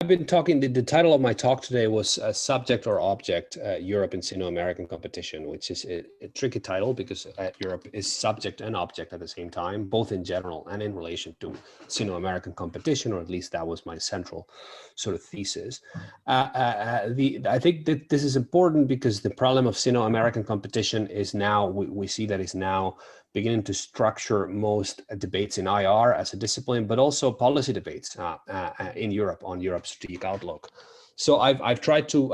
I've been talking, the title of my talk today was Subject or Object, Europe in Sino-American Competition, which is a tricky title because Europe is subject and object at the same time, both in general and in relation to Sino-American competition, or at least that was my central sort of thesis. I think that this is important because the problem of Sino-American competition is now, we see that is now beginning to structure most debates in IR as a discipline, but also policy debates in Europe on Europe's strategic outlook. So I've tried to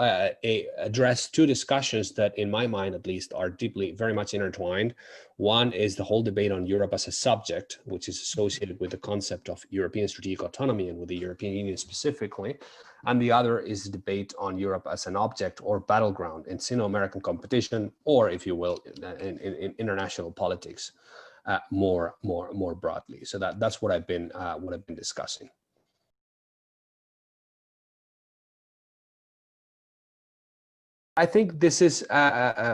address two discussions that, in my mind at least, are very much intertwined. One is the whole debate on Europe as a subject, which is associated with the concept of European strategic autonomy and with the European Union specifically. And the other is the debate on Europe as an object or battleground in Sino-American competition, or if you will, in international politics more broadly. So that's what I've been discussing. I think this is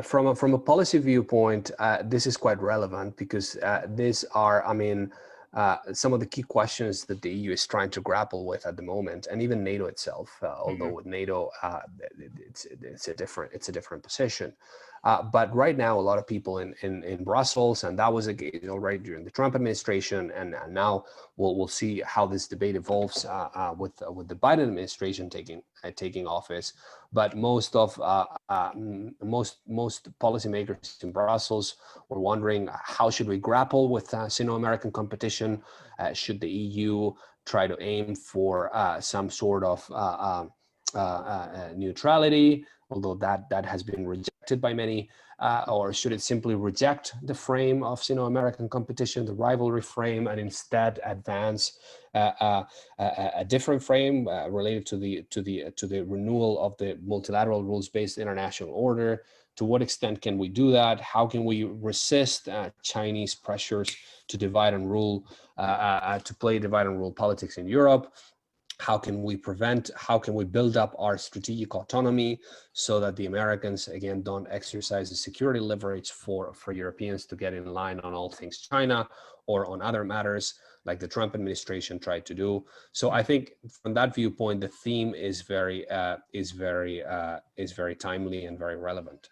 from a policy viewpoint, this is quite relevant because these are, some of the key questions that the EU is trying to grapple with at the moment, and even NATO itself. Although with NATO, it's a different position. But right now, a lot of people in Brussels, and that was already during the Trump administration, and now we'll see how this debate evolves with the Biden administration taking office. But most policymakers in Brussels were wondering, how should we grapple with Sino-American competition? Should the EU try to aim for some sort of neutrality, although that has been rejected by many, or should it simply reject the frame of Sino-American competition, the rivalry frame, and instead advance a different frame related to the renewal of the multilateral rules-based international order? To what extent can we do that? How can we resist Chinese pressures to divide and rule, to play divide and rule politics in Europe? How can we build up our strategic autonomy so that the Americans, again, don't exercise the security leverage for Europeans to get in line on all things China or on other matters like the Trump administration tried to do? So I think from that viewpoint, the theme is very timely and very relevant.